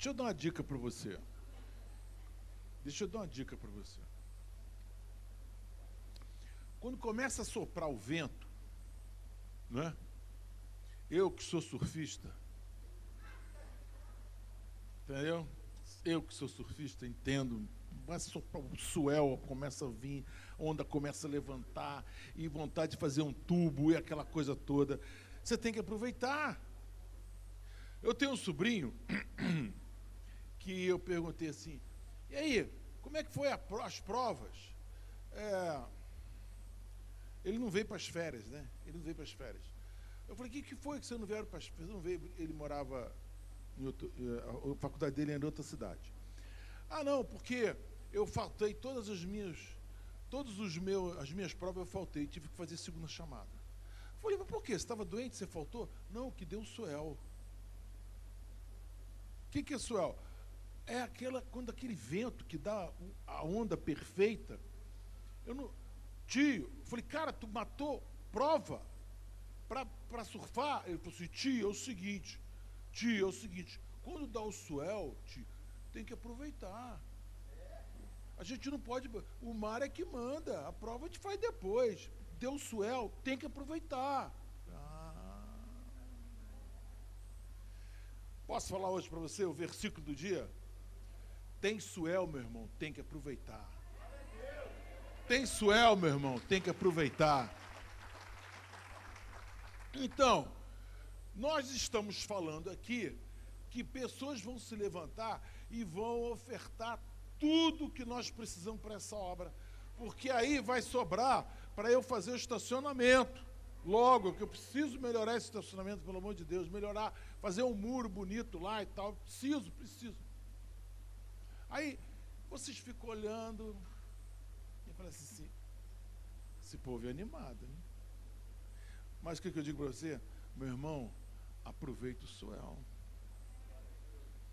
Deixa eu dar uma dica para você. Deixa eu dar uma dica para você. Quando começa a soprar o vento, não é? Eu que sou surfista, entendeu? Eu que sou surfista, entendo. Começa a soprar o swell, começa a vir, a onda começa a levantar, e vontade de fazer um tubo e aquela coisa toda. Você tem que aproveitar. Eu tenho um sobrinho que eu perguntei assim, e aí, como é que foi as provas? Ele não veio para as férias, né? Ele não veio para as férias. Eu falei, o que foi que você não veio para as férias? Não veio, ele morava em a faculdade dele era em outra cidade. Ah, não, porque eu faltei as minhas provas eu faltei, tive que fazer segunda chamada. Eu falei, mas por quê? Você estava doente, você faltou? Não, que deu swell. O que é swell? É quando aquele vento que dá a onda perfeita. Tio, eu falei, cara, tu matou prova para surfar? Ele falou assim, tio, é o seguinte, quando dá o swell, tio, tem que aproveitar. A gente não pode, o mar é que manda, a prova a gente faz depois. Deu o swell, tem que aproveitar. Posso falar hoje para você o versículo do dia? Tem swell, meu irmão, tem que aproveitar. Tem swell, meu irmão, tem que aproveitar. Então, nós estamos falando aqui que pessoas vão se levantar e vão ofertar tudo que nós precisamos para essa obra, porque aí vai sobrar para eu fazer o estacionamento. Logo, que eu preciso melhorar esse estacionamento, pelo amor de Deus, melhorar, fazer um muro bonito lá e tal, preciso. Aí, vocês ficam olhando e falam assim, esse povo é animado, né? Mas o que eu digo para você? Meu irmão, aproveita o swell.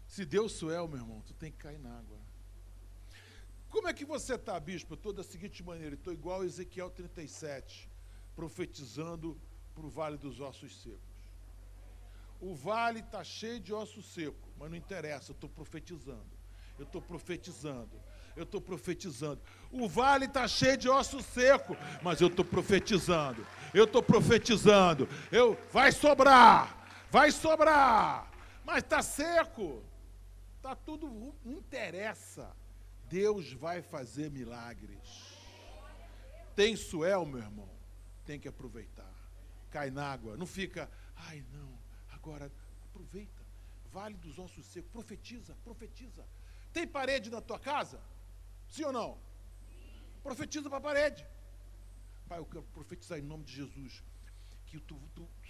Se deu swell, meu irmão, tu tem que cair na água. Como é que você está, bispo? Eu estou da seguinte maneira, estou igual a Ezequiel 37, profetizando para o Vale dos Ossos Secos. O vale está cheio de osso seco, mas não interessa, eu estou profetizando. O vale está cheio de osso seco, mas eu estou profetizando. Vai sobrar, mas está seco. Está tudo, não interessa. Deus vai fazer milagres. Tem swell, meu irmão, tem que aproveitar. Cai na água, não fica, ai não, agora aproveita. Vale dos Ossos Secos, profetiza. Tem parede na tua casa? Sim ou não? Profetiza para a parede. Pai, eu quero profetizar em nome de Jesus, que o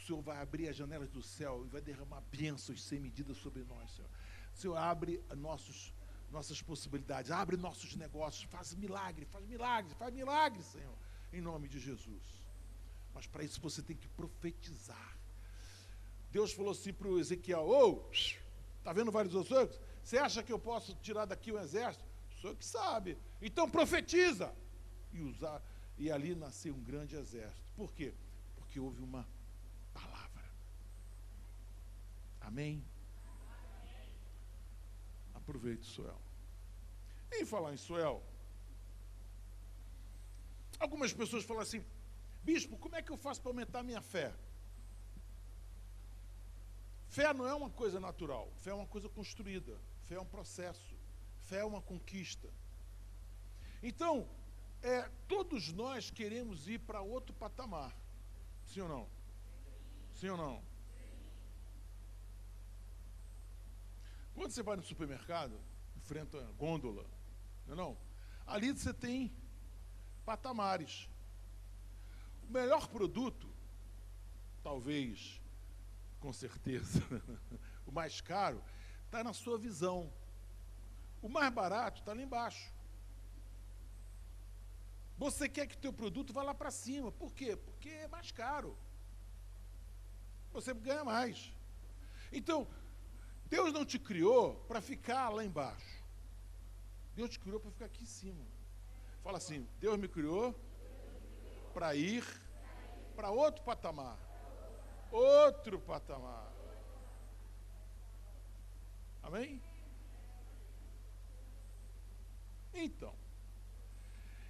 Senhor vai abrir as janelas do céu e vai derramar bênçãos sem medida sobre nós, Senhor. Senhor, abre nossas possibilidades, abre nossos negócios, faz milagre, Senhor, em nome de Jesus. Mas para isso você tem que profetizar. Deus falou assim para o Ezequiel, está vendo vários ossos? Você acha que eu posso tirar daqui um exército? O senhor que sabe. Então profetiza. E ali nasceu um grande exército. Por quê? Porque houve uma palavra. Amém? Aproveite o swell. Em falar em swell, algumas pessoas falam assim, bispo, como é que eu faço para aumentar a minha fé? Fé não é uma coisa natural, fé é uma coisa construída, fé é um processo, fé é uma conquista. Então, todos nós queremos ir para outro patamar, sim ou não? Sim ou não? Quando você vai no supermercado, enfrenta a gôndola, não? Ali você tem patamares. O melhor produto, talvez, com certeza, o mais caro, está na sua visão. O mais barato está lá embaixo. Você quer que o teu produto vá lá para cima. Por quê? Porque é mais caro. Você ganha mais. Então, Deus não te criou para ficar lá embaixo. Deus te criou para ficar aqui em cima. Fala assim, Deus me criou para ir para outro patamar. Outro patamar. Amém? Então,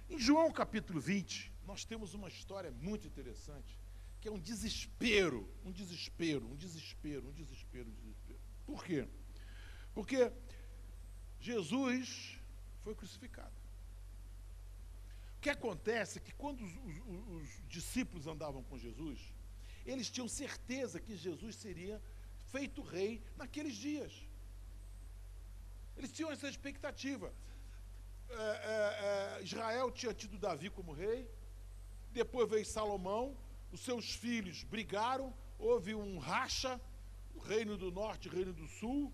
em João capítulo 20, nós temos uma história muito interessante, que é um desespero. Por quê? Porque Jesus foi crucificado. O que acontece é que quando os discípulos andavam com Jesus, eles tinham certeza que Jesus seria feito rei naqueles dias. Eles tinham essa expectativa. Israel tinha tido Davi como rei, depois veio Salomão, os seus filhos brigaram, houve um racha, o reino do norte e o reino do sul,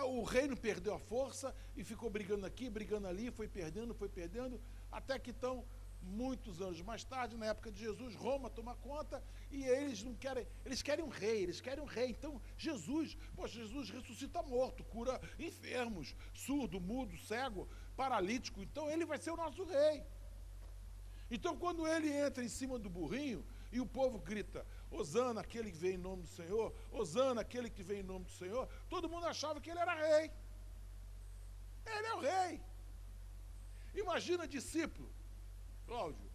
o reino perdeu a força e ficou brigando aqui, brigando ali, foi perdendo, até que então, muitos anos mais tarde, na época de Jesus, Roma toma conta e eles querem um rei. Então, Jesus ressuscita morto, cura enfermos, surdo, mudo, cego, paralítico, então ele vai ser o nosso rei. Então, quando ele entra em cima do burrinho e o povo grita, Hosana, aquele que vem em nome do Senhor, Hosana, aquele que vem em nome do Senhor, todo mundo achava que ele era rei. Ele é o rei. Imagina discípulo, Cláudio,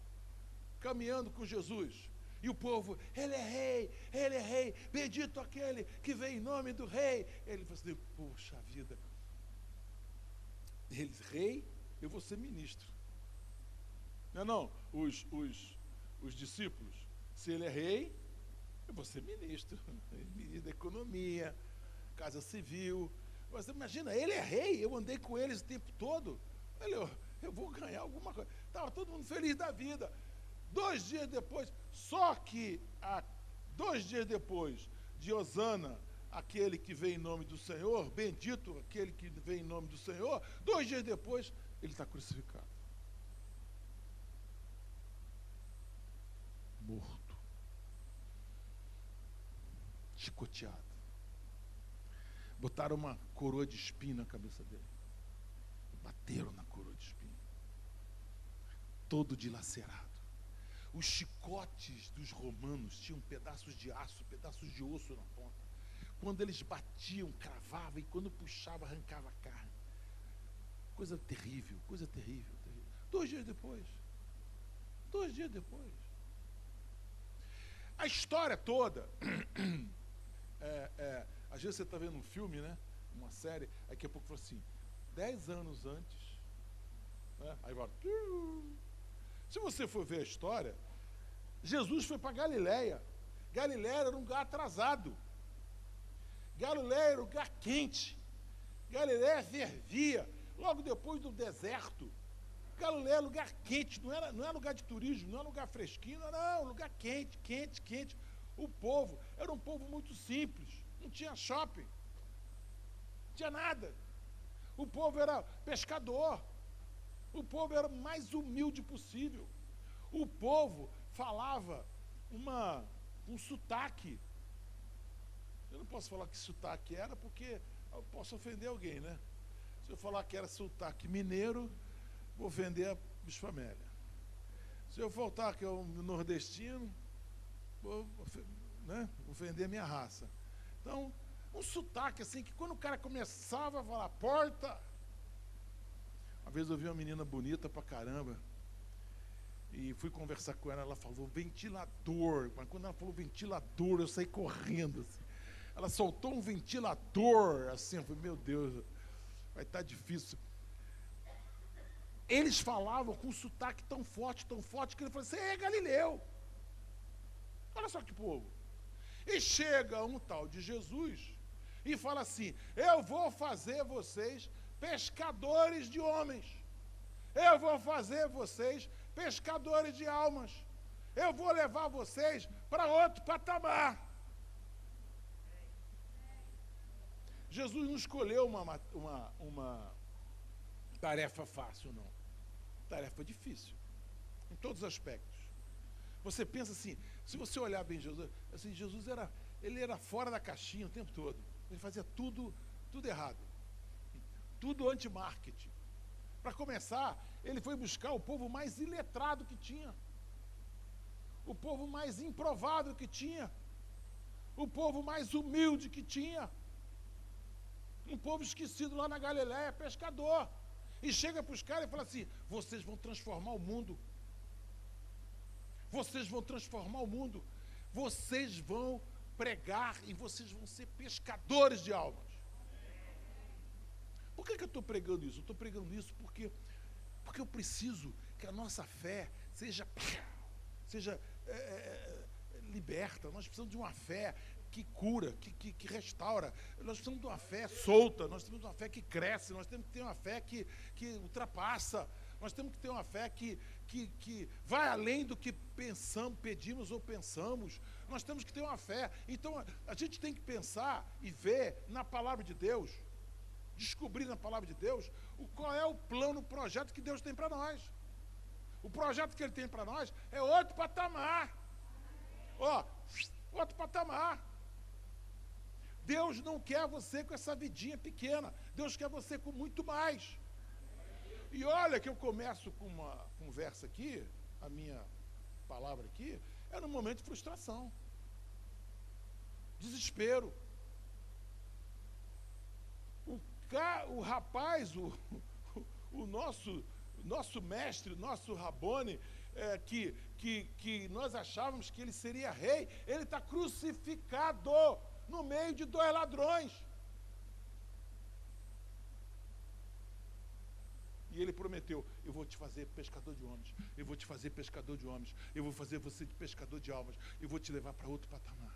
caminhando com Jesus, e o povo, ele é rei, bendito aquele que vem em nome do rei. Ele fala assim, poxa vida, ele rei, eu vou ser ministro. Não, os discípulos, se ele é rei, eu vou ser ministro da economia, casa civil. Você imagina, ele é rei, eu andei com eles o tempo todo, eu vou ganhar alguma coisa. Estava todo mundo feliz da vida. 2 dias depois, só que 2 dias depois de Hosana, aquele que vem em nome do Senhor, bendito aquele que vem em nome do Senhor, 2 dias depois, ele está crucificado. Morto. Chicoteado. Botaram uma coroa de espinho na cabeça dele. Bateram na coroa de espinho. Todo dilacerado. Os chicotes dos romanos tinham pedaços de aço, pedaços de osso na ponta. Quando eles batiam, cravavam, e quando puxava, arrancava a carne. Coisa terrível. 2 dias depois. A história toda, às vezes você está vendo um filme, né? Uma série, aí daqui a pouco fala assim, 10 anos antes, né? Aí vai. Se você for ver a história, Jesus foi para Galileia. Galileia era um lugar atrasado. Galileia era um lugar quente. Galileia fervia. Logo depois do deserto. Galileia é lugar quente, não é lugar de turismo, não é lugar fresquinho, não, lugar quente. O povo era um povo muito simples, não tinha shopping, não tinha nada. O povo era pescador, o povo era o mais humilde possível. O povo falava um sotaque. Eu não posso falar que sotaque era, porque eu posso ofender alguém, né? Se eu falar que era sotaque mineiro, vou ofender a Bispamélia. Se eu faltar que é um nordestino, vou ofender a minha raça. Então, um sotaque assim, que quando o cara começava a falar, porta. Uma vez eu vi uma menina bonita pra caramba, e fui conversar com ela, ela falou ventilador, mas quando ela falou ventilador, eu saí correndo, assim. Ela soltou um ventilador, assim, eu falei, meu Deus, vai estar difícil. Eles falavam com um sotaque tão forte, que ele falou, você é galileu. Olha só que povo. E chega um tal de Jesus e fala assim, eu vou fazer vocês pescadores de homens. Eu vou fazer vocês pescadores de almas. Eu vou levar vocês para outro patamar. Jesus não escolheu uma tarefa fácil, não. Tarefa difícil, em todos os aspectos. Você pensa assim, se você olhar bem Jesus, assim, Jesus era fora da caixinha o tempo todo. Ele fazia tudo errado. Tudo anti-marketing. Para começar, ele foi buscar o povo mais iletrado que tinha. O povo mais improvável que tinha. O povo mais humilde que tinha. Um povo esquecido lá na Galileia, pescador. E chega para os caras e fala assim: vocês vão transformar o mundo. Vocês vão transformar o mundo. Vocês vão pregar e vocês vão ser pescadores de almas. Por que eu estou pregando isso? Eu estou pregando isso porque eu preciso que a nossa fé seja liberta. Nós precisamos de uma fé que cura, que restaura. Nós precisamos de uma fé solta, nós temos de uma fé que cresce, nós temos que ter uma fé que ultrapassa, nós temos que ter uma fé que vai além do que pensamos, pedimos ou pensamos. Nós temos que ter uma fé. Então, a gente tem que pensar e ver na palavra de Deus, descobrir na palavra de Deus qual é o plano, o projeto que Deus tem para nós. O projeto que Ele tem para nós é outro patamar. Outro patamar. Deus não quer você com essa vidinha pequena. Deus quer você com muito mais. E olha que eu começo com uma conversa aqui, a minha palavra aqui, é num momento de frustração, desespero. O rapaz, o nosso mestre, nosso Rabone, que nós achávamos que ele seria rei, ele está crucificado no meio de 2 ladrões. E ele prometeu: eu vou te fazer pescador de homens, eu vou te fazer pescador de homens, eu vou fazer você de pescador de almas, eu vou te levar para outro patamar.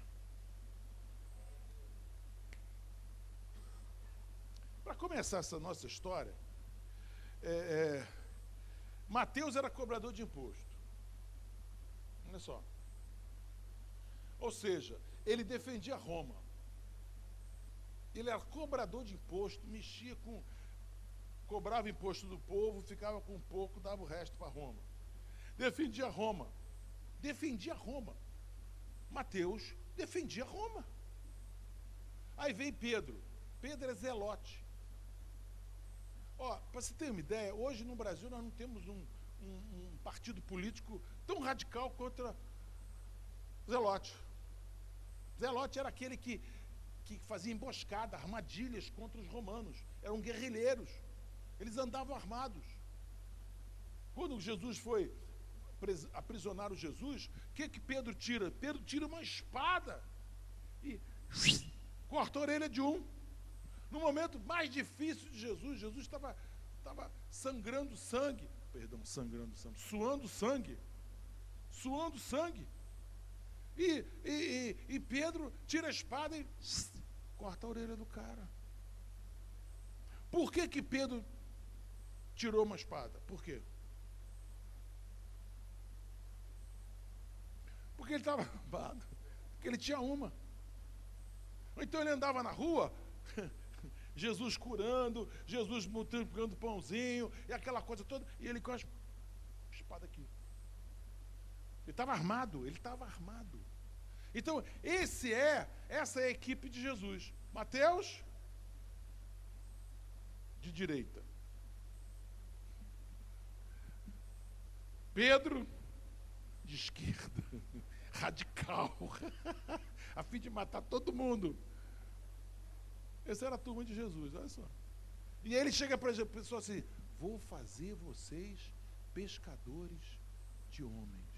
Para começar essa nossa história, Mateus era cobrador de imposto. Olha só. Ou seja, ele defendia Roma. Ele era cobrador de imposto, cobrava imposto do povo, ficava com um pouco, dava o resto para Roma. Defendia Roma. Mateus defendia Roma. Aí vem Pedro. Pedro é zelote. Para você ter uma ideia, hoje no Brasil nós não temos um partido político tão radical contra Zelote. Zelote era aquele que fazia emboscada, armadilhas contra os romanos. Eram guerrilheiros. Eles andavam armados. Quando Jesus foi aprisionar o Jesus, o que Pedro tira? Pedro tira uma espada e corta a orelha de um. No momento mais difícil de Jesus, Jesus estava suando sangue. E Pedro tira a espada e corta a orelha do cara. Por que Pedro tirou uma espada? Por quê? Porque ele estava armado, porque ele tinha uma. Ou então ele andava na rua, Jesus curando, Jesus multiplicando pãozinho, e aquela coisa toda, e ele com a espada aqui. Ele estava armado. Então, essa é a equipe de Jesus. Mateus, de direita. Pedro, de esquerda. Radical. A fim de matar todo mundo. Essa era a turma de Jesus, olha só. E aí ele chega para a pessoa assim: vou fazer vocês pescadores de homens.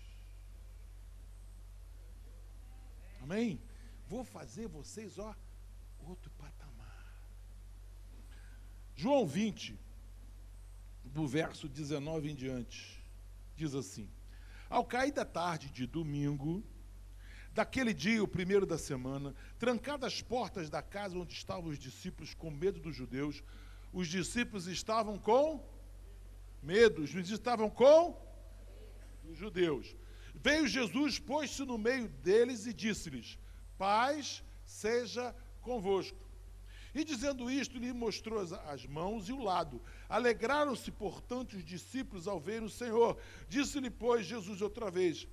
Amém? Vou fazer vocês, outro patamar. João 20, do verso 19 em diante, diz assim: ao cair da tarde de domingo, daquele dia, o primeiro da semana, trancadas as portas da casa onde estavam os discípulos com medo dos judeus, os discípulos estavam com medo, os judeus estavam com os judeus. Veio Jesus, pôs-se no meio deles e disse-lhes: paz seja convosco. E dizendo isto, lhe mostrou as mãos e o lado. Alegraram-se, portanto, os discípulos ao verem o Senhor. Disse-lhe, pois, Jesus outra vez.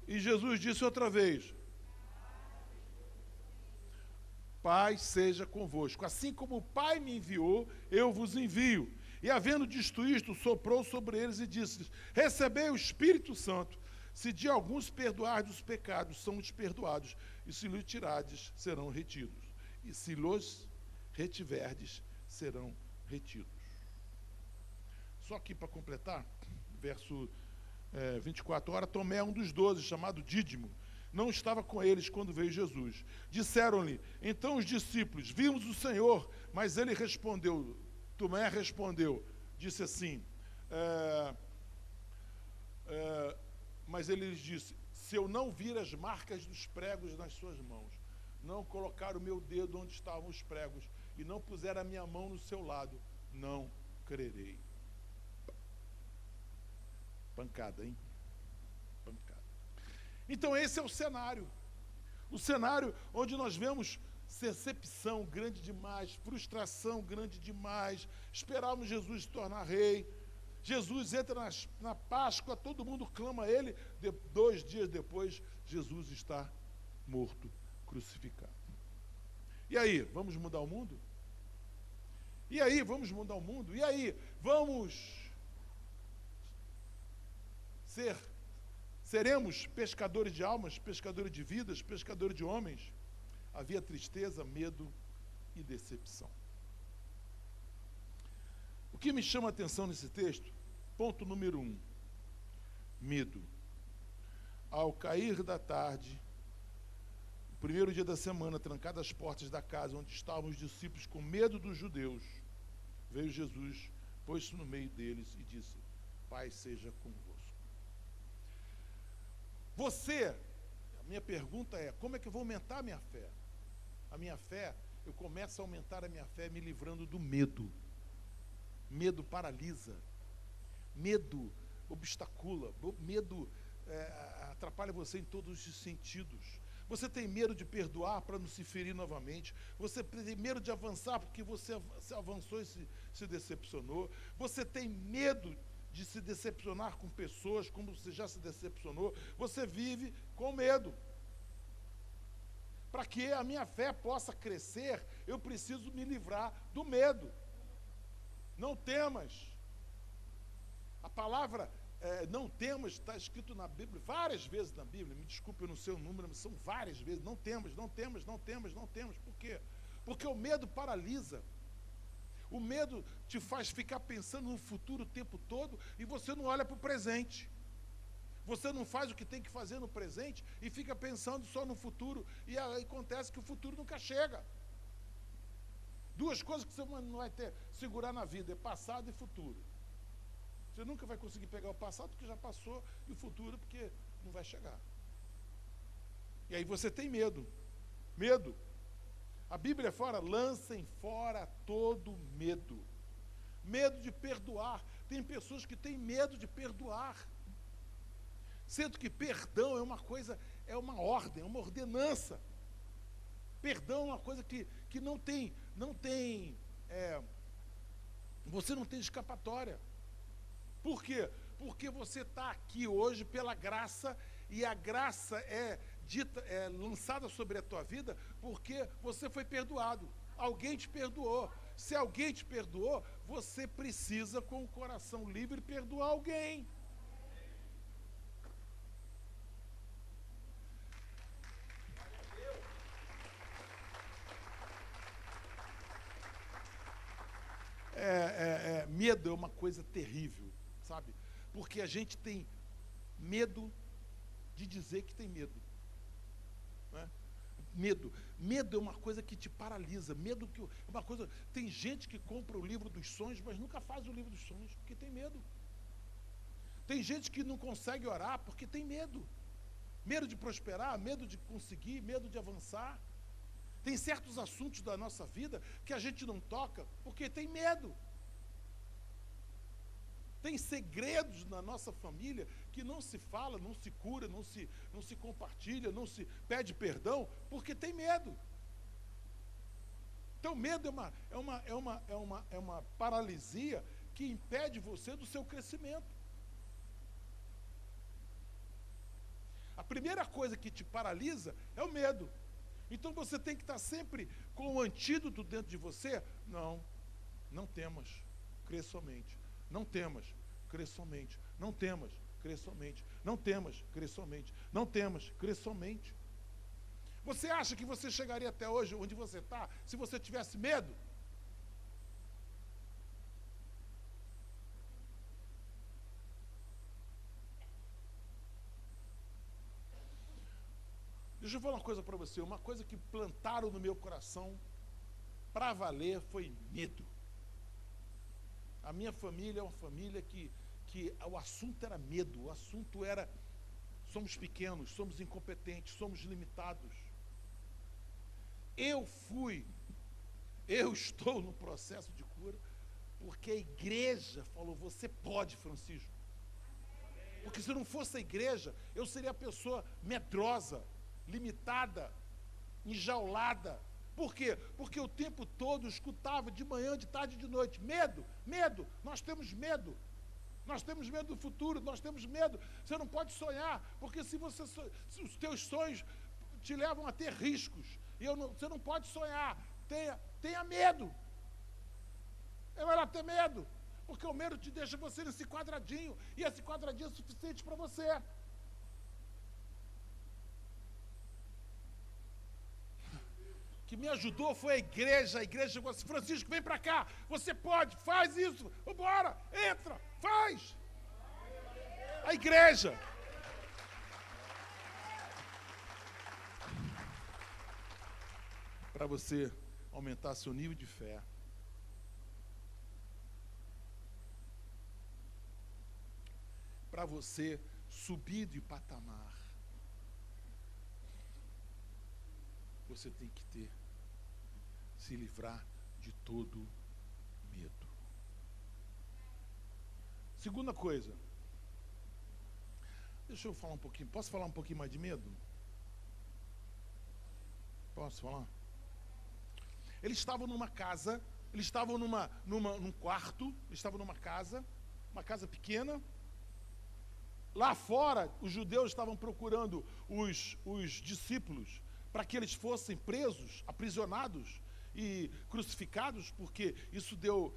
E Jesus disse outra vez: paz seja convosco. Assim como o Pai me enviou, eu vos envio. E havendo dito isto, soprou sobre eles e disse-lhes: recebei o Espírito Santo. Se de alguns perdoardes os pecados, são lhes perdoados. E se lhes tirardes, serão retidos. E se lhes retiverdes, serão retidos. Só que, para completar, verso 24, ora, Tomé, um dos 12, chamado Dídimo, não estava com eles quando veio Jesus. Disseram-lhe, então os discípulos, vimos o Senhor, mas ele respondeu, Tomé respondeu, disse assim, mas ele lhes disse, se eu não vir as marcas dos pregos nas suas mãos, não colocar o meu dedo onde estavam os pregos, e não puser a minha mão no seu lado, não crerei. Pancada, hein? Pancada. Então esse é o cenário. O cenário onde nós vemos decepção grande demais, frustração grande demais, esperávamos Jesus se tornar rei. Jesus entra na Páscoa, todo mundo clama a ele, 2 dias depois, Jesus está morto, crucificado. E aí, vamos mudar o mundo? E aí, vamos mudar o mundo? E aí, seremos pescadores de almas, pescadores de vidas, pescadores de homens? Havia tristeza, medo e decepção. O que me chama a atenção nesse texto? Ponto número 1, medo. Ao cair da tarde, o primeiro dia da semana, trancadas as portas da casa onde estavam os discípulos com medo dos judeus, veio Jesus, pôs-se no meio deles e disse, Pai seja convosco. A minha pergunta é, como é que eu vou aumentar a minha fé? A minha fé, eu começo a aumentar a minha fé me livrando do medo. Medo paralisa. Medo obstacula. Medo atrapalha você em todos os sentidos. Você tem medo de perdoar para não se ferir novamente. Você tem medo de avançar porque você avançou e se decepcionou. Você tem medo de se decepcionar com pessoas, como você já se decepcionou. Você vive com medo. Para que a minha fé possa crescer, eu preciso me livrar do medo. Não temas. A palavra não temas está escrito na Bíblia, várias vezes na Bíblia, me desculpe, eu não sei o número, mas são várias vezes, não temas, não temas, não temas, não temas. Por quê? Porque o medo paralisa. O medo te faz ficar pensando no futuro o tempo todo e você não olha para o presente. Você não faz o que tem que fazer no presente e fica pensando só no futuro. E aí acontece que o futuro nunca chega. 2 coisas que você não vai segurar na vida, é passado e futuro. Você nunca vai conseguir pegar o passado porque já passou e o futuro porque não vai chegar. E aí você tem medo. Medo. A Bíblia fora, lancem fora todo medo. Medo de perdoar. Tem pessoas que têm medo de perdoar. Sendo que perdão é uma coisa, é uma ordem, é uma ordenança. Perdão é uma coisa que você não tem escapatória. Por quê? Porque você está aqui hoje pela graça, e a graça é lançada sobre a tua vida porque você foi perdoado. Alguém te perdoou. Se alguém te perdoou, você precisa, com o coração livre, perdoar alguém. Medo é uma coisa terrível, sabe? Porque a gente tem medo de dizer que tem medo. Né? Medo é uma coisa que te paralisa. Medo é uma coisa. Tem gente que compra o livro dos sonhos, mas nunca faz o livro dos sonhos, porque tem medo. Tem gente que não consegue orar porque tem medo. Medo de prosperar, medo de conseguir, medo de avançar. Tem certos assuntos da nossa vida que a gente não toca porque tem medo. Tem segredos na nossa família que não se fala, não se cura, não se compartilha, não se pede perdão, porque tem medo. Então, medo é uma paralisia que impede você do seu crescimento. A primeira coisa que te paralisa é o medo. Então, você tem que estar sempre com o antídoto dentro de você. Não temas, crê somente. Não temas, crê somente. Não temas, crê somente. Não temas, crê somente. Não temas, crê somente. Você acha que você chegaria até hoje onde você está se você tivesse medo? Deixa eu falar uma coisa para você. Uma coisa que plantaram no meu coração para valer foi medo. A minha família é uma família que o assunto era medo. O assunto era: somos pequenos, somos incompetentes, somos limitados. Eu estou no processo de cura porque a igreja falou: você pode, Francisco. Porque se não fosse a igreja, eu seria a pessoa medrosa, limitada, enjaulada. Por quê? Porque o tempo todo eu escutava, de manhã, de tarde e de noite: medo, medo, nós temos medo. Nós temos medo do futuro, nós temos medo. Você não pode sonhar, porque se os teus sonhos te levam a ter riscos, você não pode sonhar. Tenha medo. É melhor ter medo, porque o medo te deixa você nesse quadradinho, e esse quadradinho é suficiente para você. O que me ajudou foi a igreja chegou assim: Francisco, vem para cá, você pode, faz isso, vambora, entra, faz. A igreja. Para você aumentar seu nível de fé, para você subir de patamar, você tem que se livrar de todo medo. Segunda coisa, deixa eu falar um pouquinho, posso falar um pouquinho mais de medo? Posso falar? Eles estavam numa casa, eles estavam num quarto, eles estavam numa casa, uma casa pequena. Lá fora, os judeus estavam procurando os discípulos para que eles fossem presos, aprisionados e crucificados, porque isso deu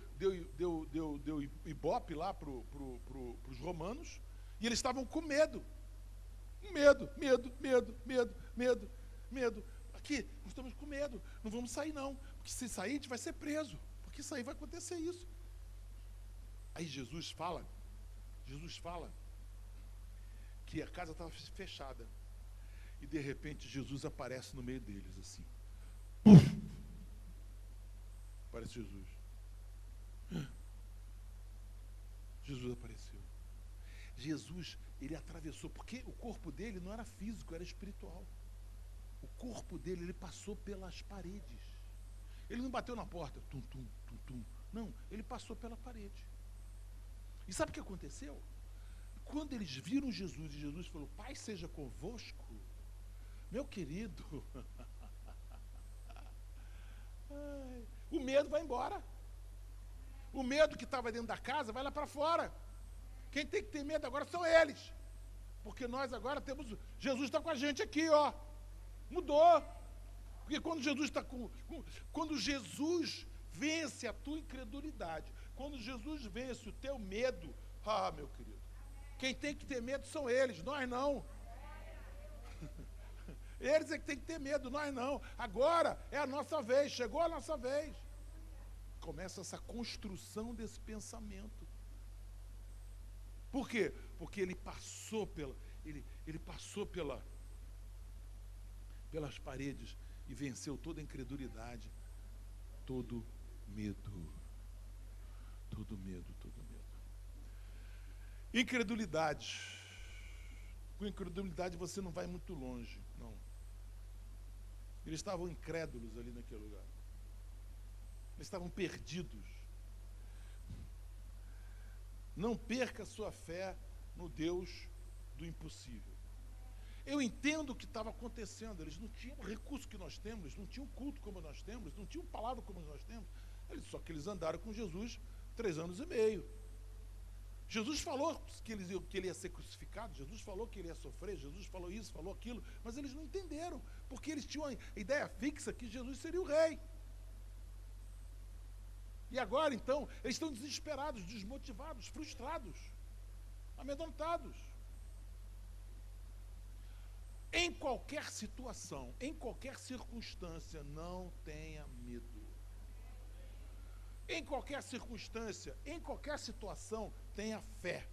ibope lá para os romanos, e eles estavam com medo. Medo. Aqui, nós estamos com medo, não vamos sair não, porque se sair a gente vai ser preso, porque sair vai acontecer isso. Aí Jesus fala que a casa estava fechada, e de repente Jesus aparece no meio deles, assim. Puf! Aparece Jesus. Jesus apareceu. Jesus, ele atravessou, porque o corpo dele não era físico, era espiritual. O corpo dele, ele passou pelas paredes. Ele não bateu na porta, tum, tum, tum, tum. Não, ele passou pela parede. E sabe o que aconteceu? Quando eles viram Jesus, e Jesus falou: Pai seja convosco, meu querido, o medo vai embora. O medo que estava dentro da casa vai lá para fora. Quem tem que ter medo agora são eles. Porque nós agora temos... Jesus está com a gente aqui, ó. Mudou. Porque quando Jesus está quando Jesus vence a tua incredulidade, quando Jesus vence o teu medo, meu querido, quem tem que ter medo são eles, nós não. Eles é que tem que ter medo, nós não. Agora é a nossa vez, chegou a nossa vez. Começa essa construção desse pensamento. Por quê? Porque ele passou pelas paredes e venceu toda a incredulidade, todo medo. Todo medo. Incredulidade. Com incredulidade você não vai muito longe, não. Eles estavam incrédulos ali naquele lugar. Eles estavam perdidos. Não perca sua fé no Deus do impossível. Eu entendo o que estava acontecendo. Eles não tinham o recurso que nós temos, eles não tinham culto como nós temos, não tinham palavra como nós temos. Só que eles andaram com Jesus 3 anos e meio. Jesus falou que ele ia ser crucificado, Jesus falou que ele ia sofrer, Jesus falou isso, falou aquilo, mas eles não entenderam, porque eles tinham a ideia fixa que Jesus seria o rei. E agora, então, eles estão desesperados, desmotivados, frustrados, amedrontados. Em qualquer situação, em qualquer circunstância, não tenha medo. Em qualquer circunstância, em qualquer situação, tenha fé.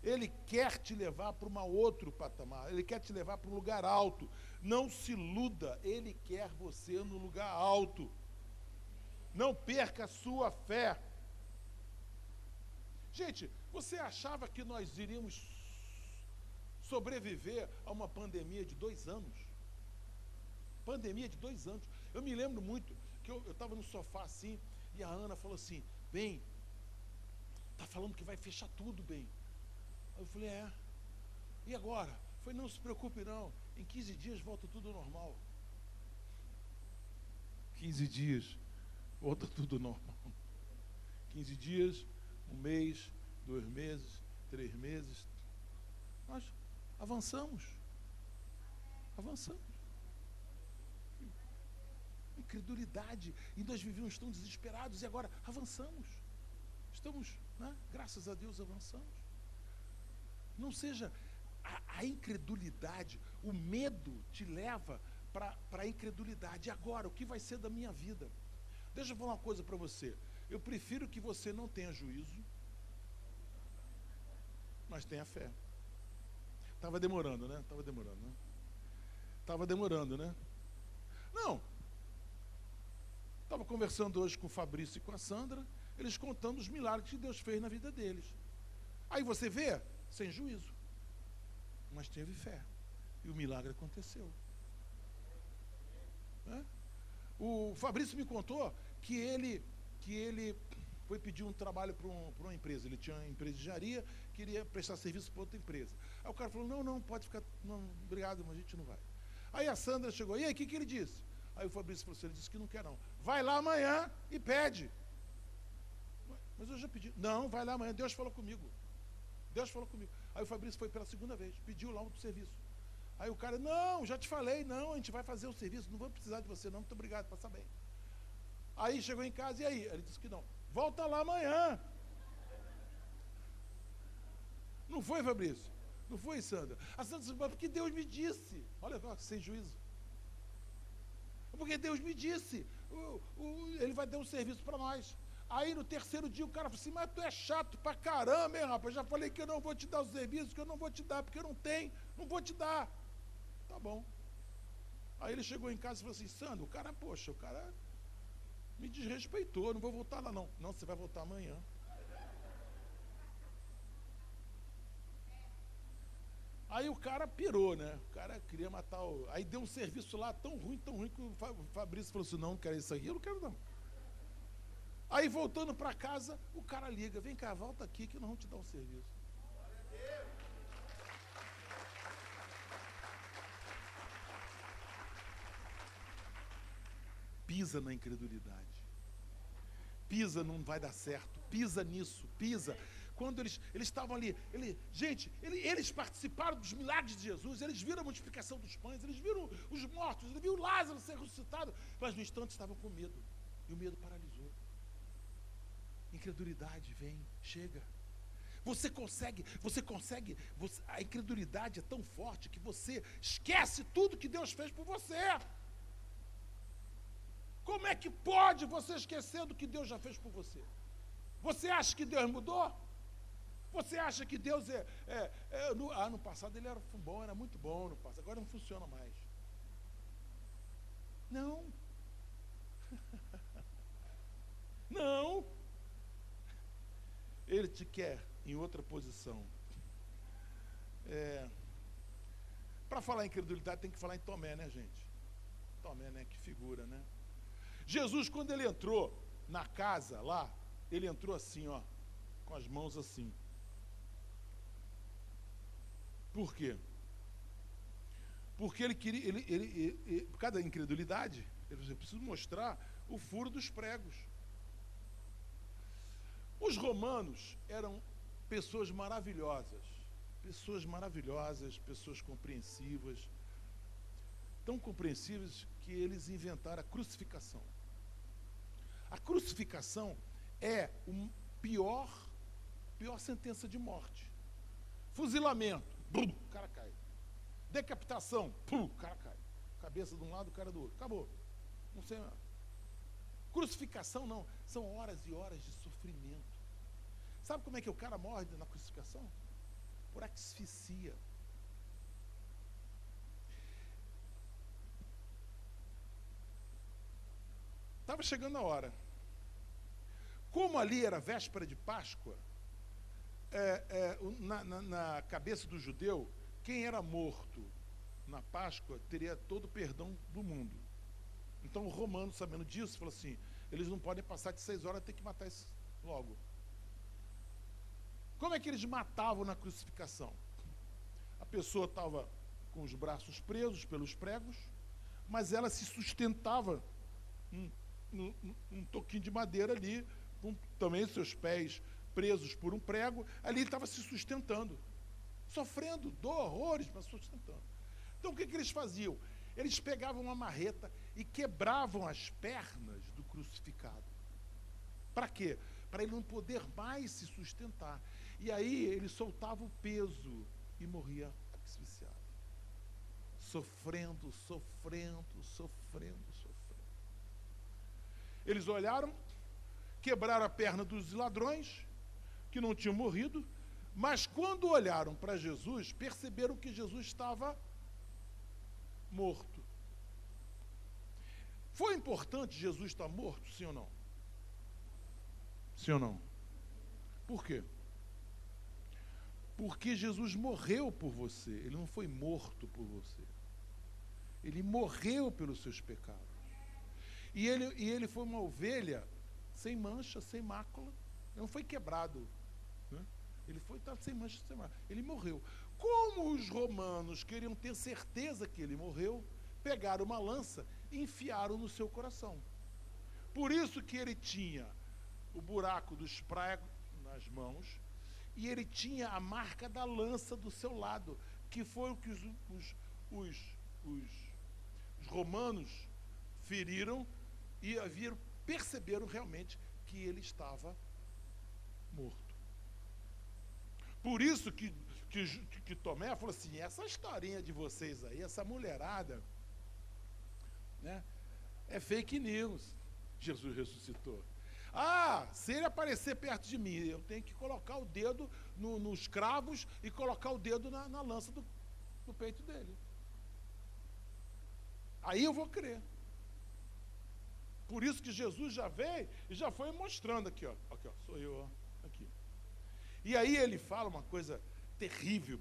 Ele quer te levar para um outro patamar, ele quer te levar para um lugar alto. Não se iluda, ele quer você no lugar alto. Não perca a sua fé. Gente, você achava que nós iríamos sobreviver a uma pandemia de 2 anos? Pandemia de 2 anos. Eu me lembro muito que eu estava no sofá assim, e a Ana falou assim, bem, está falando que vai fechar tudo, bem. Eu falei, e agora? Eu falei, não se preocupe não, em 15 dias volta tudo normal. 15 dias, volta tudo normal. 15 dias, 1 mês, 2 meses, 3 meses. Nós avançamos. Incredulidade. E nós vivíamos tão desesperados e agora avançamos. Estamos, né? Graças a Deus, avançamos. Não seja a incredulidade, o medo te leva para a incredulidade. E agora, o que vai ser da minha vida? Deixa eu falar uma coisa para você. Eu prefiro que você não tenha juízo, mas tenha fé. Estava demorando, né? Não. Estava conversando hoje com o Fabrício e com a Sandra, eles contando os milagres que Deus fez na vida deles. Aí você vê, sem juízo, mas teve fé. E o milagre aconteceu. Né? O Fabrício me contou que ele foi pedir um trabalho para uma empresa. Ele tinha uma empresa de engenharia, queria prestar serviço para outra empresa. Aí o cara falou, não, pode ficar, não, obrigado, mas a gente não vai. Aí a Sandra chegou, e aí, o que ele disse? Aí o Fabrício falou assim, ele disse que não quer não. Vai lá amanhã e pede. Mas eu já pedi. Não, vai lá amanhã, Deus falou comigo. Aí o Fabrício foi pela 2ª vez, pediu lá um serviço. Aí o cara, não, já te falei, não, a gente vai fazer o serviço, não vou precisar de você não, muito obrigado, passa bem. Aí chegou em casa, e aí? Ele disse que não. Volta lá amanhã. Não foi, Fabrício? Não foi, Sandra? A Sandra disse, porque Deus me disse. Olha só, sem juízo. Porque Deus me disse. Ele vai dar um serviço para nós. Aí no 3º dia o cara falou assim, mas tu é chato pra caramba, hein, rapaz? Já falei que eu não vou te dar o serviço, que eu não vou te dar, porque eu não tenho, não vou te dar. Tá bom. Aí ele chegou em casa e falou assim, Sandro, o cara me desrespeitou, não vou voltar lá não. Não, você vai voltar amanhã. Aí o cara pirou, né? O cara queria matar o... Aí deu um serviço lá tão ruim, que o Fabrício falou assim, não quero isso aqui, eu não quero não. Aí voltando para casa, o cara liga, vem cá, volta aqui que nós vamos te dar um serviço. Pisa na incredulidade. Pisa, não vai dar certo. Pisa nisso, pisa. Quando eles estavam ali, eles participaram dos milagres de Jesus, eles viram a multiplicação dos pães, eles viram os mortos, eles viram Lázaro ser ressuscitado, mas no instante estavam com medo, e o medo paralisou. Incredulidade vem, chega. Você consegue, a incredulidade é tão forte que você esquece tudo que Deus fez por você. Como é que pode você esquecer do que Deus já fez por você? Você acha que Deus mudou? Você acha que Deus no passado ele era bom, era muito bom no passado, agora não funciona mais. Não. Não. Ele te quer em outra posição. Para falar em incredulidade tem que falar em Tomé, né, gente? Tomé, né? Que figura, né? Jesus, quando ele entrou na casa lá, ele entrou assim, ó, com as mãos assim. Por quê? Porque ele queria, por causa da incredulidade, ele disse, eu preciso mostrar o furo dos pregos. Os romanos eram pessoas maravilhosas, pessoas compreensivas, tão compreensivas que eles inventaram a crucificação. A crucificação é a pior sentença de morte. Fuzilamento, bum, o cara cai. Decapitação, pum, o cara cai. Cabeça de um lado, cara do outro. Acabou. Não sei nada. Crucificação não, são horas e horas de sofrimento. Sabe como é que o cara morre na crucificação? por asfixia. Estava chegando a hora. Como ali era véspera de Páscoa, na cabeça do judeu, quem era morto na Páscoa teria todo o perdão do mundo. Então o romano, sabendo disso, falou assim, eles não podem passar de 6 horas, tem que matar isso logo. Como é que eles matavam na crucificação? A pessoa estava com os braços presos pelos pregos, mas ela se sustentava um toquinho de madeira ali, com também seus pés presos por um prego, ali ele estava se sustentando, sofrendo dor, horrores, mas sustentando. Então o que eles faziam? Eles pegavam uma marreta e quebravam as pernas do crucificado. Para quê? Para ele não poder mais se sustentar. E aí ele soltava o peso e morria asfixiado. Sofrendo, sofrendo, sofrendo, sofrendo. Eles olharam, quebraram a perna dos ladrões, que não tinham morrido, mas quando olharam para Jesus, perceberam que Jesus estava morto. Foi importante Jesus estar morto, sim ou não? Sim ou não? Por quê? Porque Jesus morreu por você, ele não foi morto por você. Ele morreu pelos seus pecados. E ele foi uma ovelha sem mancha, sem mácula, não foi quebrado, né? Ele foi sem mancha, sem mácula. Ele morreu. Como os romanos queriam ter certeza que ele morreu, pegaram uma lança e enfiaram no seu coração. Por isso que ele tinha o buraco dos pregos nas mãos e ele tinha a marca da lança do seu lado, que foi o que os romanos feriram e perceberam realmente que ele estava morto. Por isso que Tomé falou assim, essa historinha de vocês aí, essa mulherada, né, é fake news. Jesus ressuscitou. Ah, se ele aparecer perto de mim, eu tenho que colocar o dedo nos cravos e colocar o dedo na lança do peito dele. Aí eu vou crer. Por isso que Jesus já veio e já foi mostrando aqui, ó. Aqui, ó, sou eu, ó, aqui. E aí ele fala uma coisa terrível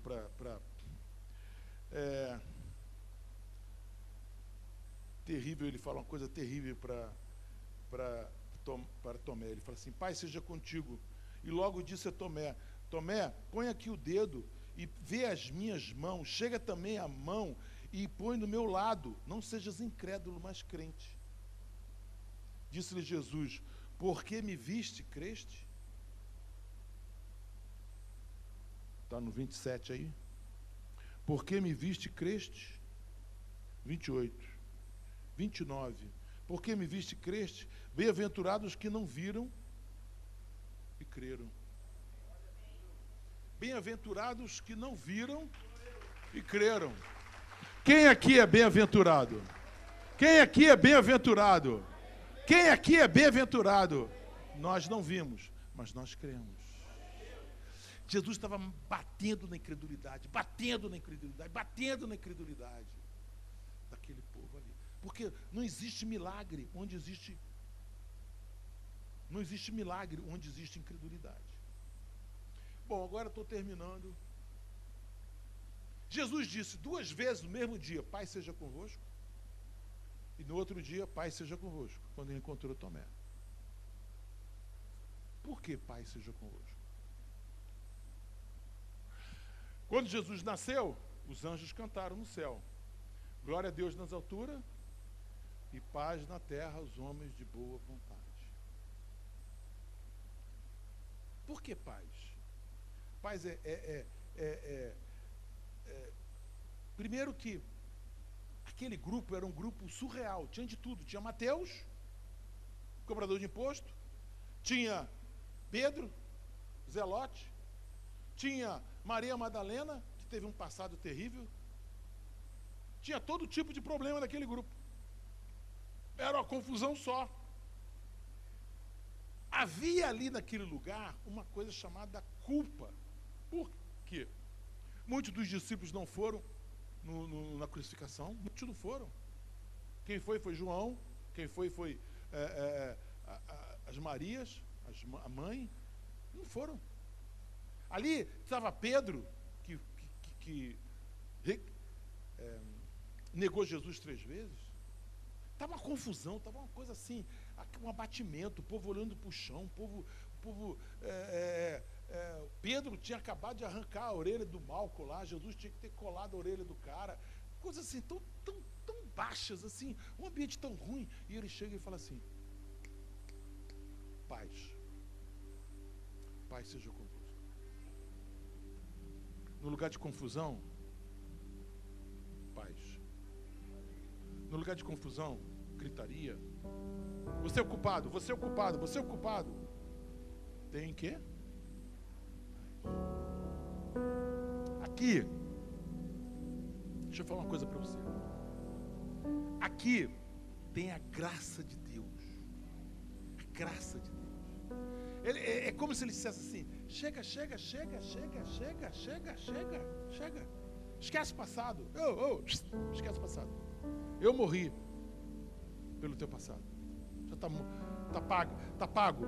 terrível, ele fala uma coisa terrível para Tomé. Ele fala assim, Pai, seja contigo. E logo disse a Tomé, Tomé, põe aqui o dedo e vê as minhas mãos, chega também a mão e põe do meu lado, não sejas incrédulo, mas crente. Disse-lhe Jesus, porque me viste, creste? Está no 27 aí. Porque me viste, creste? 28. 29. Porque me viste, creste? Bem-aventurados que não viram e creram. Bem-aventurados que não viram e creram. Quem aqui é bem-aventurado? Quem aqui é bem-aventurado? Quem aqui é bem-aventurado? Nós não vimos, mas nós cremos. Jesus estava batendo na incredulidade, batendo na incredulidade, batendo na incredulidade daquele povo ali. Porque não existe milagre onde existe incredulidade. Bom, agora estou terminando. Jesus disse 2 vezes no mesmo dia, Pai seja convosco. E no outro dia, Pai seja convosco, quando ele encontrou Tomé. Por que Pai seja convosco? Quando Jesus nasceu, os anjos cantaram no céu. Glória a Deus nas alturas e paz na terra aos homens de boa vontade. Por que paz? Paz primeiro que aquele grupo era um grupo surreal, tinha de tudo. Tinha Mateus, cobrador de imposto, tinha Pedro, Zelote, tinha Maria Madalena, que teve um passado terrível, tinha todo tipo de problema naquele grupo. Era uma confusão só. Havia ali naquele lugar uma coisa chamada culpa. Por quê? Muitos dos discípulos não foram na crucificação, muitos não foram. Quem foi João, quem foi as Marias, a mãe, não foram. Ali estava Pedro, que negou Jesus 3 vezes. Estava uma confusão, estava uma coisa assim, um abatimento, o povo olhando para o chão, Pedro tinha acabado de arrancar a orelha do Malco lá, Jesus tinha que ter colado a orelha do cara, coisas assim, tão baixas, assim, um ambiente tão ruim, e ele chega e fala assim: paz seja convosco. No lugar de confusão, paz. No lugar de confusão, gritaria. Você é o culpado, você é o culpado, você é o culpado. Tem quê? Aqui, deixa eu falar uma coisa para você. Aqui tem a graça de Deus. A graça de Deus. É como se ele dissesse assim: chega. Esquece o passado. Esquece o passado. Eu morri pelo teu passado. Já está pago.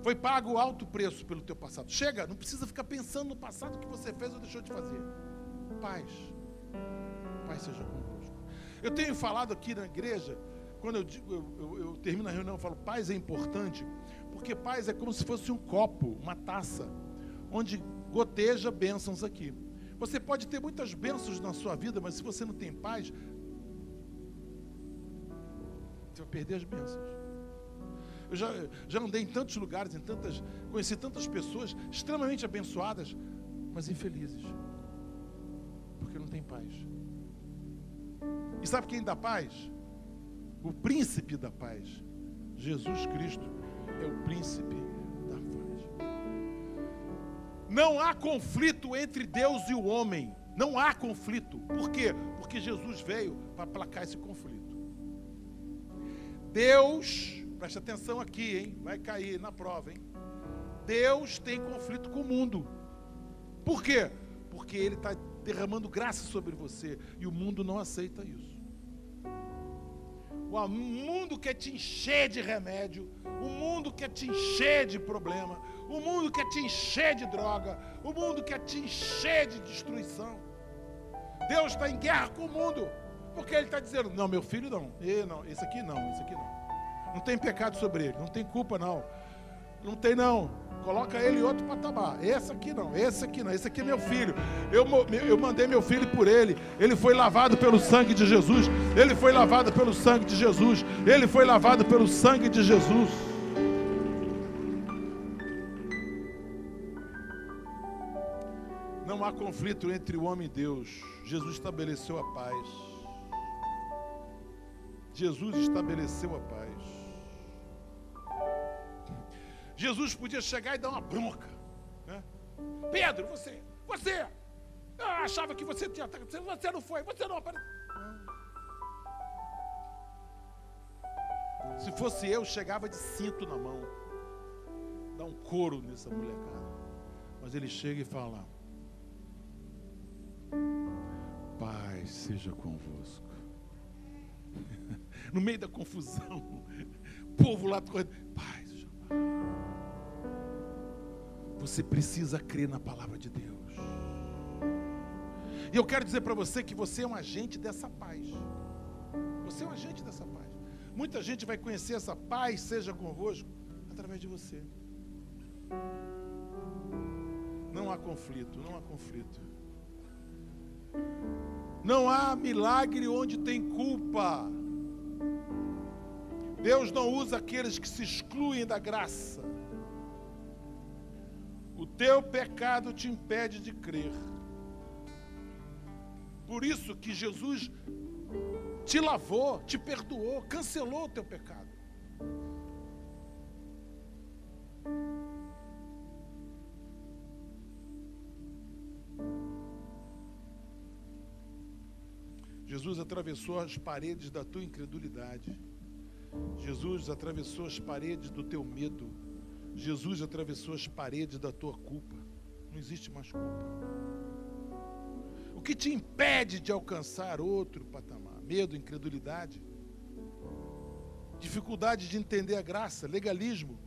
Foi pago o alto preço pelo teu passado. Chega, não precisa ficar pensando no passado que você fez ou deixou de fazer. Paz seja convosco. Eu tenho falado aqui na igreja, quando eu termino a reunião, eu falo: paz é importante, porque paz é como se fosse um copo, uma taça, onde goteja bênçãos aqui. Você pode ter muitas bênçãos na sua vida, mas se você não tem paz, você vai perder as bênçãos. Eu já andei em tantos lugares, conheci tantas pessoas extremamente abençoadas, mas infelizes, porque não tem paz. E sabe quem dá paz? O príncipe da paz, Jesus Cristo, é o príncipe da paz. Não há conflito entre Deus e o homem. Não há conflito. Por quê? Porque Jesus veio para aplacar esse conflito. Deus, preste atenção aqui, hein? Vai cair na prova, hein? Deus tem conflito com o mundo. Por quê? Porque Ele está derramando graça sobre você e o mundo não aceita isso. O mundo quer te encher de remédio, o mundo quer te encher de problema, o mundo quer te encher de droga, o mundo quer te encher de destruição. Deus está em guerra com o mundo, porque Ele está dizendo: não, meu filho não, esse aqui não. Não tem pecado sobre ele, não tem culpa não. Não tem não. Coloca ele em outro patamar. Esse aqui é meu filho. Eu mandei meu filho por ele. Ele foi lavado pelo sangue de Jesus. Ele foi lavado pelo sangue de Jesus. Ele foi lavado pelo sangue de Jesus. Não há conflito entre o homem e Deus. Jesus estabeleceu a paz. Jesus estabeleceu a paz. Jesus podia chegar e dar uma bronca, né? Pedro, você eu achava que você tinha, você não foi, você não apareceu. Se fosse eu, chegava de cinto na mão, dá um couro nessa molecada. Mas ele chega e fala: paz seja convosco. No meio da confusão, o povo lá correndo: paz seja convosco. Você precisa crer na palavra de Deus. E eu quero dizer para você que você é um agente dessa paz. Você é um agente dessa paz. Muita gente vai conhecer essa paz seja convosco através de você. Não há conflito, não há conflito. Não há milagre onde tem culpa. Deus não usa aqueles que se excluem da graça. O teu pecado te impede de crer. Por isso que Jesus te lavou, te perdoou, cancelou o teu pecado. Jesus atravessou as paredes da tua incredulidade. Jesus atravessou as paredes do teu medo. Jesus atravessou as paredes da tua culpa. Não existe mais culpa. O que te impede de alcançar outro patamar? Medo, incredulidade, dificuldade de entender a graça, legalismo.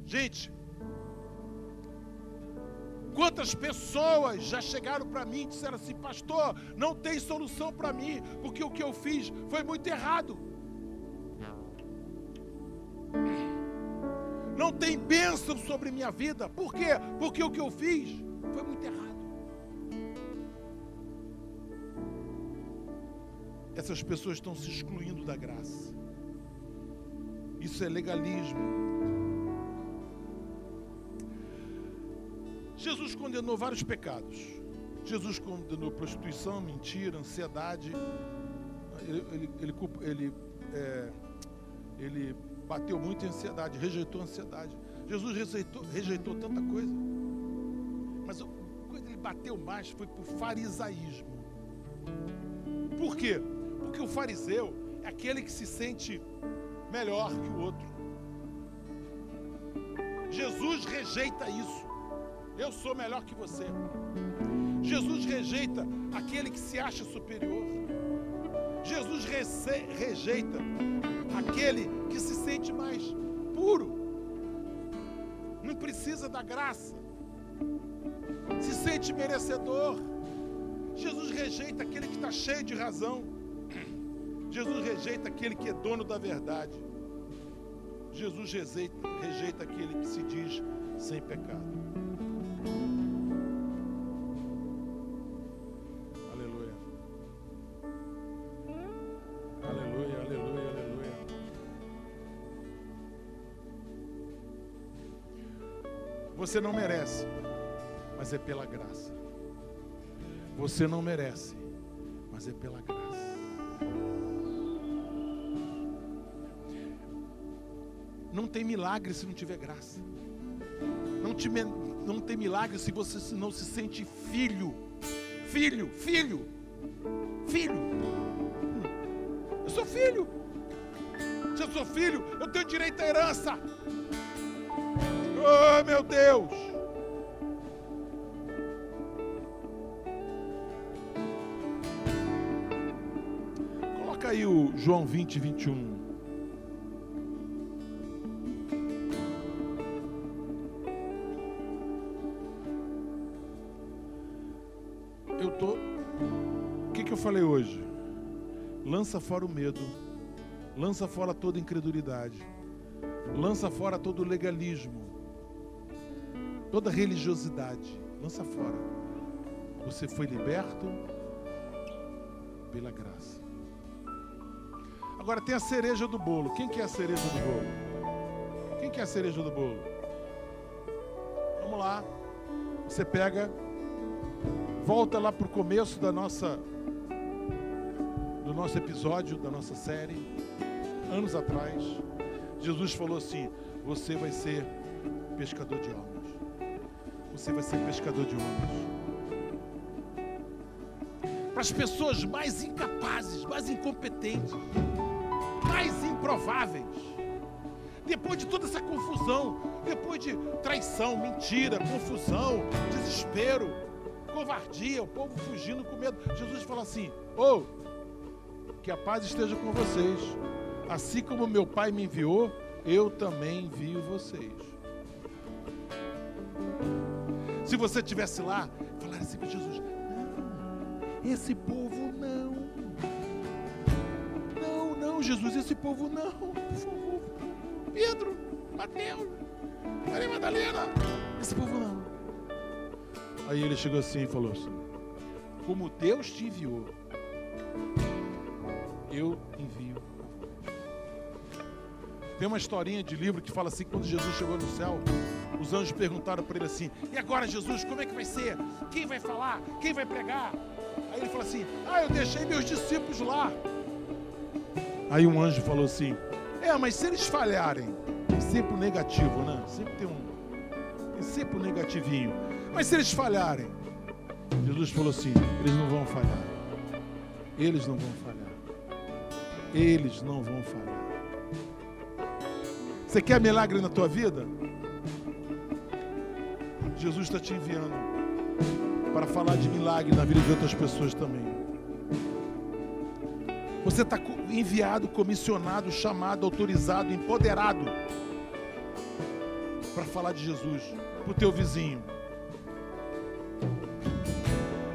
Gente, quantas pessoas já chegaram para mim e disseram assim: pastor, não tem solução para mim, porque o que eu fiz foi muito errado. Não tem bênção sobre minha vida. Por quê? Porque o que eu fiz foi muito errado. Essas pessoas estão se excluindo da graça. Isso é legalismo. Jesus condenou vários pecados. Jesus condenou prostituição, mentira, ansiedade. Ele bateu muito em ansiedade, rejeitou a ansiedade. Jesus rejeitou tanta coisa. Mas a coisa que ele bateu mais foi por farisaísmo. Por quê? Porque o fariseu é aquele que se sente melhor que o outro. Jesus rejeita isso. Eu sou melhor que você. Jesus rejeita aquele que se acha superior. Jesus rejeita aquele que se sente mais puro. Não precisa da graça. Se sente merecedor. Jesus rejeita aquele que está cheio de razão. Jesus rejeita aquele que é dono da verdade. Jesus rejeita aquele que se diz sem pecado. Aleluia. Aleluia, aleluia, aleluia. Você não merece, mas é pela graça. Você não merece, mas é pela graça. Não tem milagre se não tiver graça. Não tem milagre se você não se sente filho. Filho. Eu sou filho. Se eu sou filho, eu tenho direito à herança. Oh, meu Deus. Coloca aí o João 20, 21. O que eu falei hoje? Lança fora o medo, lança fora toda incredulidade, lança fora todo legalismo, toda religiosidade, lança fora. Você foi liberto pela graça. Agora tem a cereja do bolo. Quem que é a cereja do bolo? Quem que é a cereja do bolo? Vamos lá. Você pega, volta lá para o começo do nosso episódio, da nossa série, anos atrás. Jesus falou assim: você vai ser pescador de almas. Você vai ser pescador de homens. Para as pessoas mais incapazes, mais incompetentes, mais improváveis. Depois de toda essa confusão, depois de traição, mentira, confusão, desespero, covardia, o povo fugindo com medo, Jesus fala assim: que a paz esteja com vocês. Assim como meu Pai me enviou, eu também envio vocês. Se você estivesse lá, falar assim para Jesus: não, esse povo não. Não, Jesus, esse povo não, por favor. Pedro, Mateus, Maria Madalena, esse povo não. Aí ele chegou assim e falou assim: como Deus te enviou, eu envio. Tem uma historinha de livro que fala assim: quando Jesus chegou no céu, os anjos perguntaram para ele assim: e agora, Jesus, como é que vai ser? Quem vai falar? Quem vai pregar? Aí ele falou assim: eu deixei meus discípulos lá. Aí um anjo falou assim: mas se eles falharem, tem sempre um negativo, né? Sempre tem sempre um negativinho. Mas se eles falharem, Jesus falou assim: eles não vão falhar. Eles não vão falhar. Eles não vão falhar. Você quer milagre na tua vida? Jesus está te enviando. para falar de milagre na vida de outras pessoas também. Você está enviado, comissionado, chamado, autorizado, empoderado para falar de Jesus para o teu vizinho.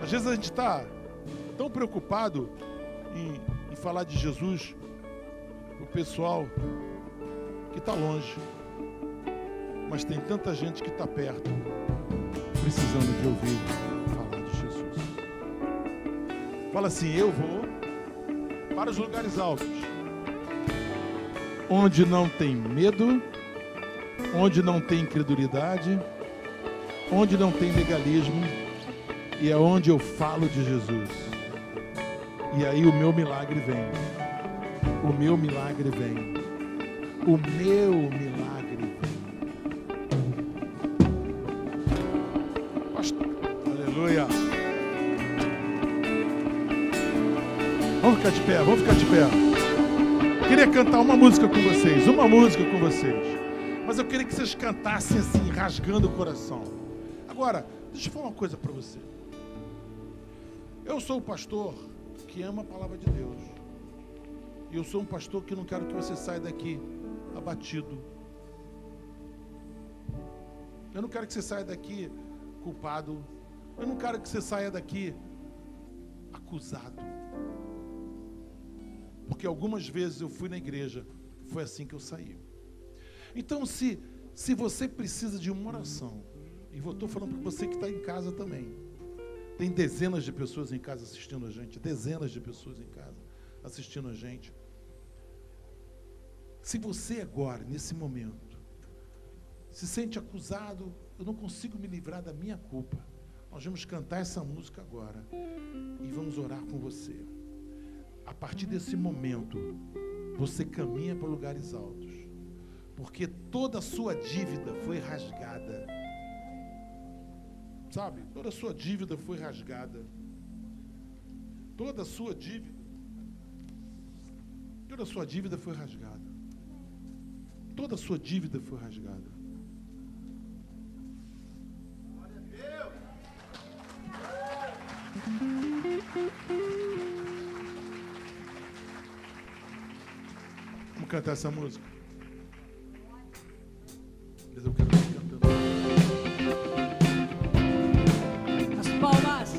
Às vezes a gente está tão preocupado em falar de Jesus para o pessoal que está longe, mas tem tanta gente que está perto, precisando de ouvir falar de Jesus. Fala assim: eu vou para os lugares altos, onde não tem medo, onde não tem incredulidade, onde não tem legalismo, e é onde eu falo de Jesus. E aí o meu milagre vem. O meu milagre vem. O meu milagre vem. Aleluia. Vamos ficar de pé, vamos ficar de pé. Queria cantar uma música com vocês, mas eu queria que vocês cantassem assim, rasgando o coração. Agora, deixa eu falar uma coisa para você. Eu sou um pastor que ama a palavra de Deus. E eu sou um pastor que não quero que você saia daqui abatido. Eu não quero que você saia daqui culpado. Eu não quero que você saia daqui acusado. Porque algumas vezes eu fui na igreja, foi assim que eu saí. Então, se você precisa de uma oração, e eu estou falando para você que está em casa também, tem dezenas de pessoas em casa assistindo a gente, dezenas de pessoas em casa assistindo a gente. Se você agora, nesse momento, se sente acusado, eu não consigo me livrar da minha culpa, nós vamos cantar essa música agora e vamos orar com você. A partir desse momento, você caminha para lugares altos, porque toda a sua dívida foi rasgada. Sabe? Toda a sua dívida foi rasgada. Toda a sua dívida foi rasgada. Toda a sua dívida foi rasgada. Glória a Deus. Vamos cantar essa música. Mas eu quero ir cantando. As palmas.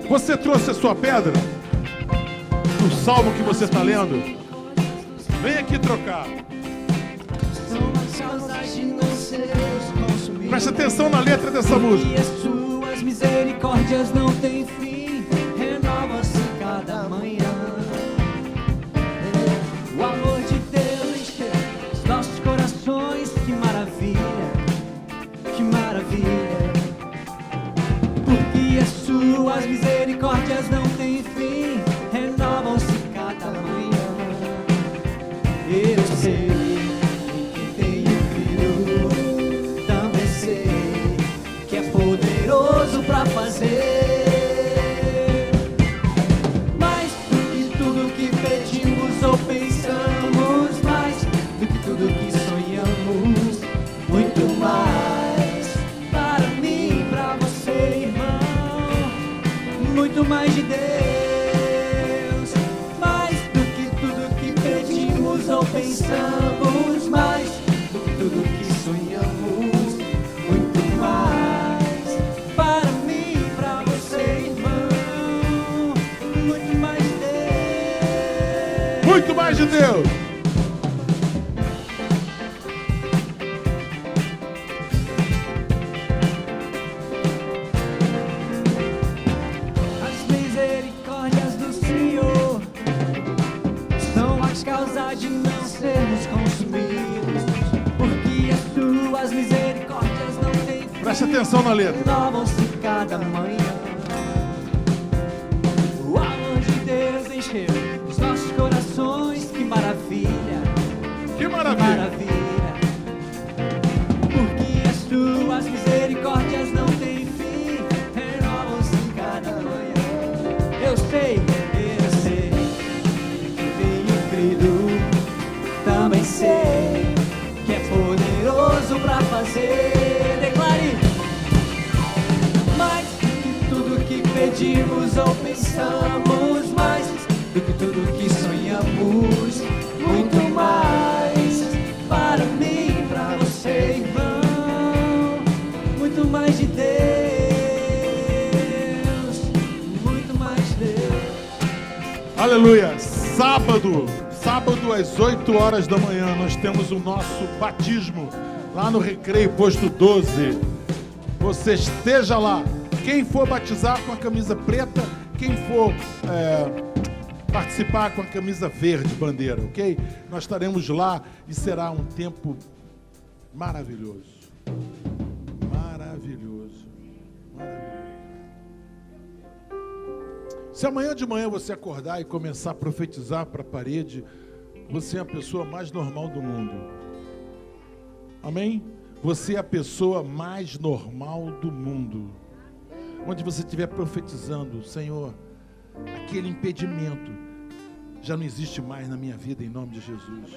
Você trouxe a sua pedra? O salmo que você está lendo? Vem aqui trocar. Preste atenção na letra dessa música. E as suas misericórdias não têm fim, renovam-se cada manhã. O amor de Deus enche os nossos corações. Que maravilha, que maravilha. Porque as suas misericórdias não têm fim, renovam-se cada manhã. Eu sei que tenho crido, também sei que é poderoso para fazer mais do que tudo que pedimos ou pensamos, mais do que tudo que sonhamos, muito mais para mim, para você, irmão, muito mais de Deus, mais do que tudo que pedimos ou pensamos, mais do que tudo que sonhamos, muito mais para mim, para você, irmão, muito mais de Deus. Muito mais de Deus. As misericórdias do Senhor são as causas de não sermos consumidos, porque as suas misericórdias não têm fim, Preste atenção na letra. renovam-se cada manhã. O amor de Deus encheu os nossos corações. Que maravilha, Que que maravilha. maravilha. Porque as tuas misericórdias não têm fim, renovam-se cada manhã. Eu sei que tenho crido, pedimos ou pensamos, mais do que tudo que sonhamos, muito mais para mim e para você, irmão, muito mais de Deus, muito mais de Deus. Aleluia! Sábado às 8 horas da manhã, nós temos o nosso batismo lá no Recreio Posto 12. Você esteja lá. Quem for batizar com a camisa preta, quem for participar com a camisa verde, bandeira, ok? Nós estaremos lá e será um tempo maravilhoso. Maravilhoso. Se amanhã de manhã você acordar e começar a profetizar para a parede, você é a pessoa mais normal do mundo. Amém? Você é a pessoa mais normal do mundo. Onde você estiver profetizando, Senhor, aquele impedimento já não existe mais na minha vida, em nome de Jesus.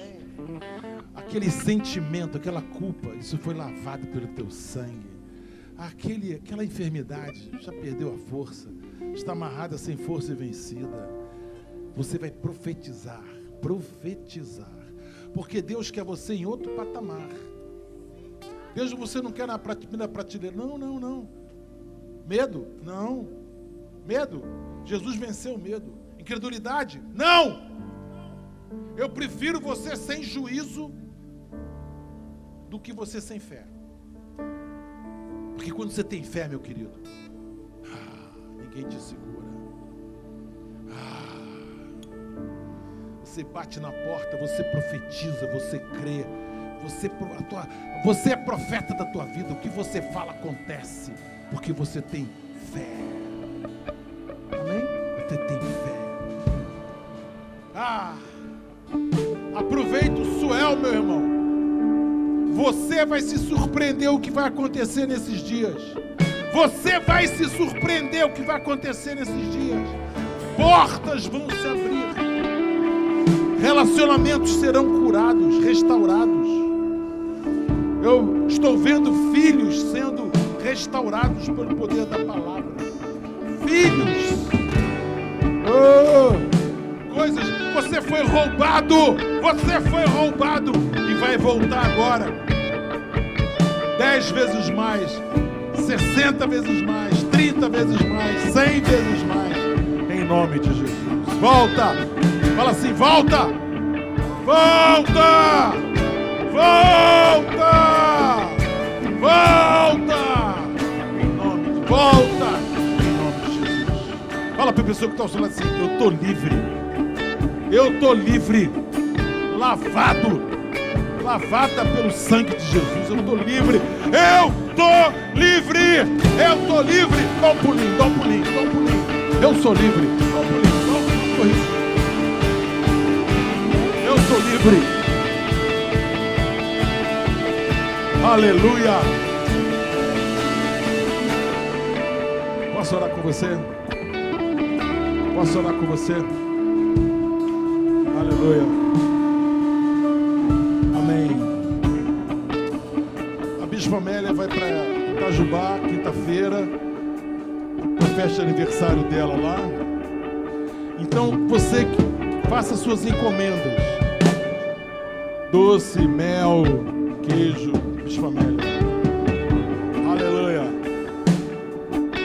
Aquele sentimento, aquela culpa, isso foi lavado pelo teu sangue. Aquela enfermidade já perdeu a força, está amarrada sem força e vencida. Você vai profetizar, porque Deus quer você em outro patamar. Deus, você não quer na prateleira, não. Medo? Não. Medo? Jesus venceu o medo. Incredulidade? Não. Eu prefiro você sem juízo do que você sem fé. Porque quando você tem fé, meu querido, ninguém te segura. Você bate na porta, você profetiza, você crê. Você é profeta da tua vida. O que você fala acontece. Porque você tem fé. Amém? Você tem fé. Aproveita o Suel, meu irmão. Você vai se surpreender o que vai acontecer nesses dias. Você vai se surpreender o que vai acontecer nesses dias. Portas vão se abrir. Relacionamentos serão curados, restaurados. Eu estou vendo filhos sendo restaurados pelo poder da palavra. Filhos. Coisas. Você foi roubado. E vai voltar agora. 10 vezes mais. 60 vezes mais. 30 vezes mais. 100 vezes mais. Em nome de Jesus. Volta. Fala assim, volta. Volta. Volta! Em nome de Jesus. Fala para a pessoa que está ao seu lado assim, eu estou livre, lavada pelo sangue de Jesus, eu estou livre, dá um pulinho, eu sou livre, dá um pulinho, eu sou livre, aleluia. Posso orar com você? Aleluia. Amém. A Bispa Amélia vai para Itajubá, quinta-feira, para a festa de aniversário dela lá. Então, você que faça suas encomendas. Doce, mel, queijo, Bispa Amélia.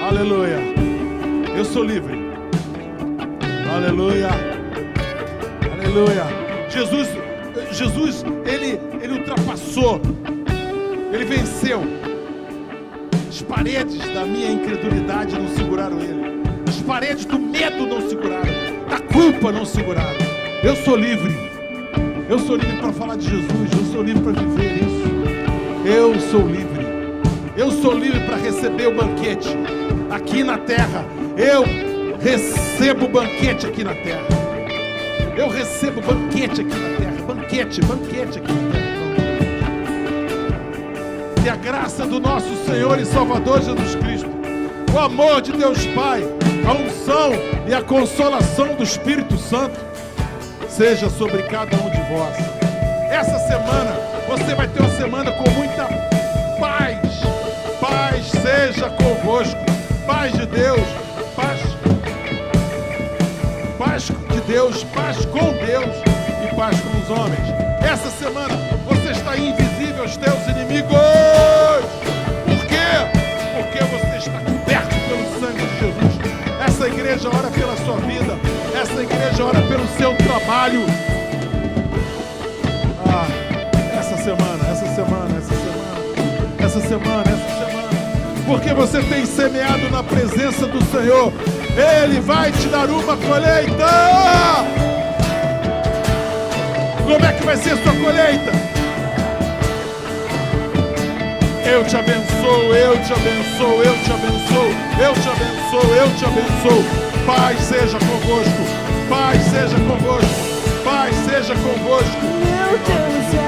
Aleluia. Eu sou livre. Aleluia. Jesus, ele ultrapassou. Ele venceu. As paredes da minha incredulidade não seguraram ele. As paredes do medo não seguraram. Da culpa não seguraram. Eu sou livre. Eu sou livre para falar de Jesus. Eu sou livre para viver isso. Eu sou livre. Eu sou livre para receber o banquete aqui na terra. Eu recebo banquete aqui na terra. Eu recebo banquete aqui na terra. Banquete aqui na terra. E a graça do nosso Senhor e Salvador Jesus Cristo, o amor de Deus Pai, a unção e a consolação do Espírito Santo seja sobre cada um de vós. Essa semana você vai ter uma semana com muita paz. Paz seja convosco. Paz de Deus, paz paz de Deus, paz com Deus e paz com os homens. Essa semana você está invisível aos teus inimigos. Por quê? Porque você está coberto pelo sangue de Jesus. Essa igreja ora pela sua vida. Essa igreja ora pelo seu trabalho. Essa semana. Porque você tem semeado na presença do Senhor. Ele vai te dar uma colheita. Como é que vai ser a sua colheita? Eu te abençoo, eu te abençoo, eu te abençoo, eu te abençoo, eu te abençoo. Paz seja convosco, paz seja convosco, paz seja convosco. Meu Deus,